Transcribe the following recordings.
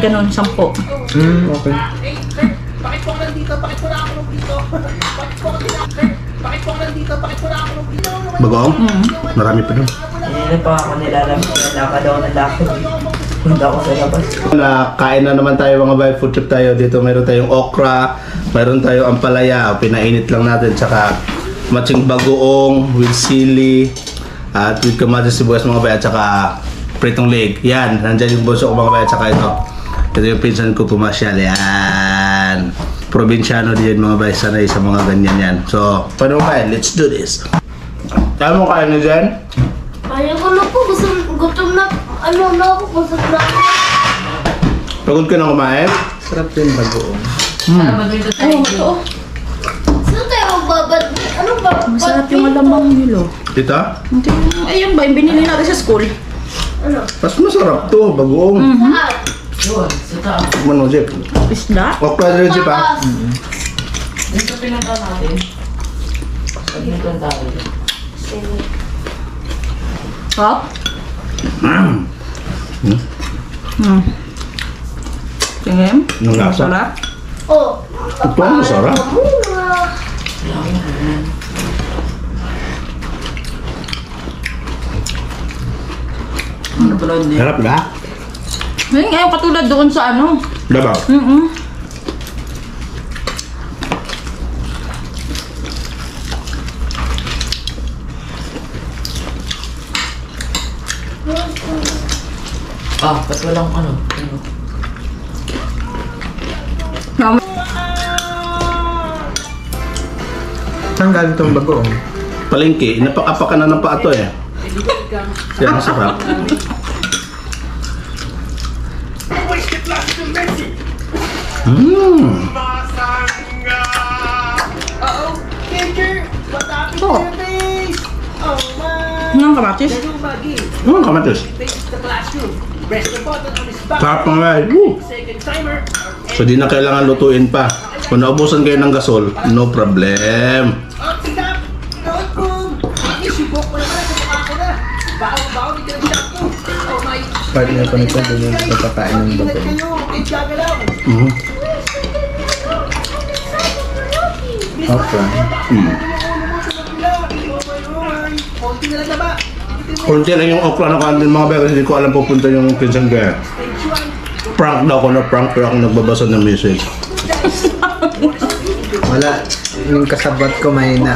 Ganon, 10. Okay. Bakit po ako nandito? Bakit wala ako dito? Bakit po ako nandito? Bakit wala ako dito? Bagoong? Marami pa doon. Hindi pa ako nilalamig. Lakad ako ng lakad. Punta ako sa labas. Kain na naman tayo mga bay. Food trip tayo. Dito mayroon tayong okra. Mayroon tayong ampalaya. Pinainit lang natin. Tsaka matching bagoong with sili. At with kamatis sibuyas mga bay. At tsaka pritong leg. Yan. Nandyan yung bunso ko mga bay. At tsaka ito. Ito yung pinsan ko pumasyal. Yan. Probinsyano din mga bay. Sanay sa mga ganyan yan. So, paano ba? Let's do this. Kaya mo kain na dyan? Ayaw ko na po. Gutom na. Ano na ako? Gutom na ako. Pagod ka na kumain? Sarap din bagoong. Ay, ito. Saan tayo magbabad? Ano ba? Masarap yung alamang nilo. Dito? Ayun ba, yung binili natin sa school. Ano? Mas masarap to, bagoong. Saan? Yun, sa taas. Ano, Jeff? Isda. Okra rin, Jeff, ha? Dito pinunta natin. Pag pinunta tayo. Hop. Tingin. Anong lasa? Masarap. Oh. Ito ang masarap. Ano pala hindi? Sarap na? Ngayon katulad doon sa ano. Dabaw. Ba't walang ano? Saan galing itong bagoong? Palengke, napakapaka na ng paato eh. Yan, masarap. Uh-oh, Ginger! What happened to your face? Oh my! Nang kamatis. Kamatis. Face the classroom. Press the button on his back. Sarap pa nga eh. Woo! Second timer. So di na kailangan lutuin pa. Kung naubusan kayo ng gasol, no problem. Oh, sidap! Noon po! Isibok mo naman sa mukha ko na. Bahaw-bahaw, di ka nag-shop ko. Oh my! Partner ko nito, din yung pagkakain ng Ingat bagoong. kayo! Kayo gagalaw! Okra. Konti na lang na ba? Kunti lang yung okra na kantin mga bay kasi hindi ko alam pupunta yung pinsan ko eh. Prank daw ako na prank pero ako nagbabasa ng message. Wala. Yung kasabat ko may na.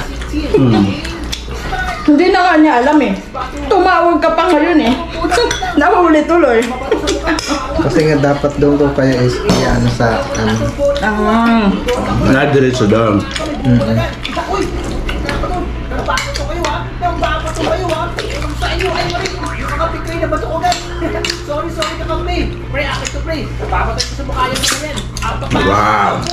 Hindi na nga niya alam eh. Tumawag ka pa ngayon eh. Nahuli tuloy. Kasi nga dapat doon ko kaya is ano sa ano. Na-diretso daw. Uy! Napasok ko kayo ha! Nababato kayo ha! Sa inyo ay marin! Yung mga pikray na bato ko guys! Sorry kakampi! Pre, akit to pre! Nababatay ko sa mukha yung mga yan! Wow!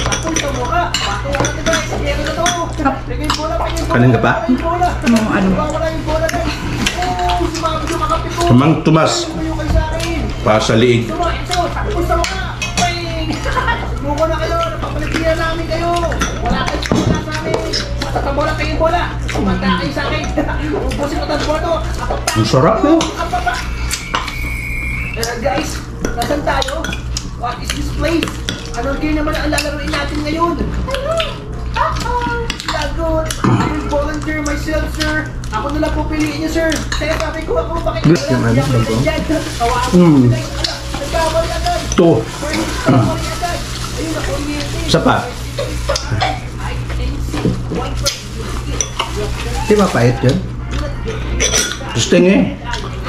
Apoy sa mukha! Bato ka na guys! Kaya na to! Lagay yung bola! Kanin ka pa? Yung bola! Ano? Wala yung bola guys! Oh! Sumabot yung kakampi ko! Kamang Tomas. Tumayo kayo sa akin! Pa sa liig. Apoy sa mukha! Ping! Suko na kayo! Napapaligiran namin kayo! Wala kayo sa sa amin! Tatabola kayo yung bola! Kumanda kayo sa akin! Ubusin ko ng bola! Ang sarap no? Guys, nasan tayo? What is this place? Anong game naman ang lalaroin natin ngayon? Lagot! I will volunteer myself, sir! Ako na lang pupiliin niyo, sir! Kaya sabi ko ako, bakit Gusto yung ano, bago? Kawawa ko, guys! Nagkamali agad! Ito. Nagkamali agad! Ayun, ako oriented! Isa pa. Di ba pait yun? Gusting eh.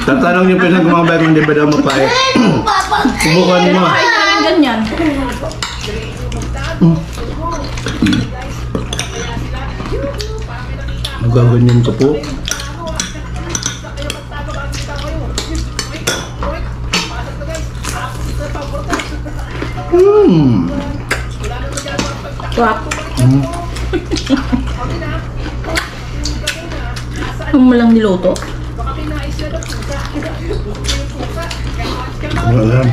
Tatanong yung pinsan ko mga bay kung hindi ba daw mapait. Subukan mo. Kain na rin ganyan. Magaganyan ka po. Swak. Ano mo lang niluto? Wala.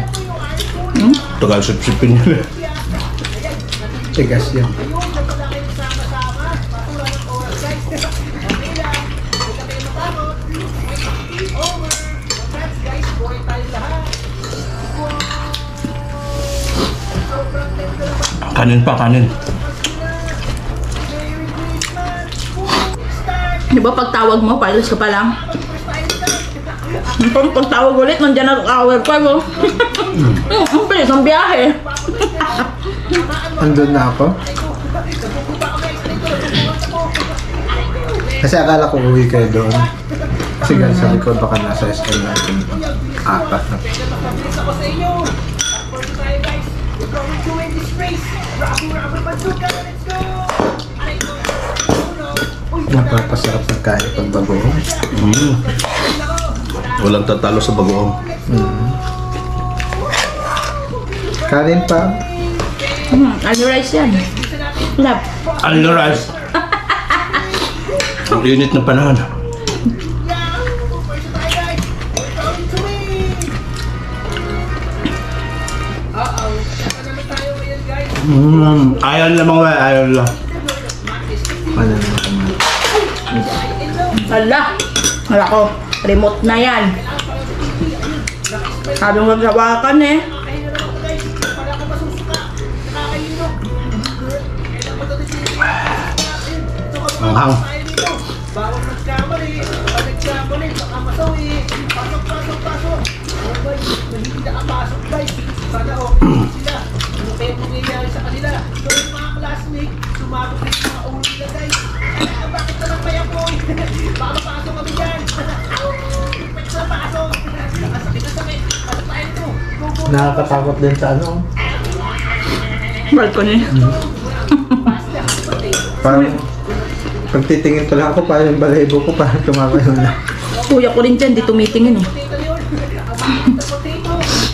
Tagal sip-sipin nyo eh. Tigas yun. Kanin pa, kanin. Di ba pag tawag mo, palis ka pa lang? Pag tawag ulit, nandiyan na hour 5 oh. Ang bilis ang biyahe. Andun na ako. Kasi akala ko uwi kayo doon. Kasi guys, sabi ko baka nasa SM natin. Apat na. Ako sa inyo. For tayo guys. We're going to win this race. Rubber bazooka. Let's go. Aray ko. Uy, Napapasarap ng kain pag bagoong. Walang tatalo sa bagoong. Kanin pa. Ano rice yan? Lab. Ano rice? Ang init na panahon. first tayo guys. We're going to win. Uh-oh. Saka naman tayo ngayon guys. Ayaw lang mga bay, ayaw lang. Ano na naman. Hala. Hala ko. Remote na yan. Sabi mo maghawakan eh. Para ka masusuka. Nakakaino. Kailan mo ito Ang hang. tayo dito. Bawang nagkamali. Pag nagkamali, baka masawi. Pasok, pasok, pasok. Oh guys, mahihila ang pasok guys. Sana okay sila. Ano kaya mangyayari sa kanila? So yung mga classmate, sumabot yung mga ulo nila guys. Bakit naman kaya po? Baka mapasok kami dyan. Pwede sa pasok. Sakit na sakit. Pasok tayo dito. Go, go. Nakakatakot din sa ano. Balcony. Parang pagtitingin pa lang ako, parang yung balahibo ko parang tumakayo na. Kuya ko rin dyan, di tumitingin eh. Potato yun. Ang potato.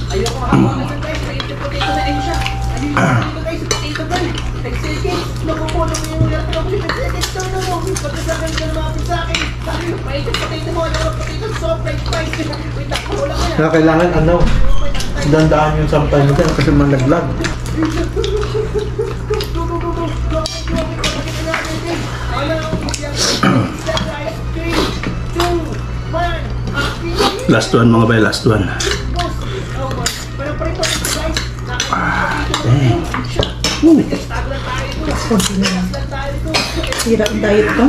Ayoko hawakan yan guys. May potato na rin siya. Ayun yung potato guys. Potato girl. 10 seconds. Nakukulong yung ulat ko. 10 seconds. No. Pagkasagal ka lumapit sa akin. Sabi yung potato mo. Ano yung potato? Soft like spice. Wait, ako lang kaya. Kaya kailangan ano, dandaan yung sampay mo dyan kasi malaglag. Last one mga bay, last one. Hirap ang diet ko.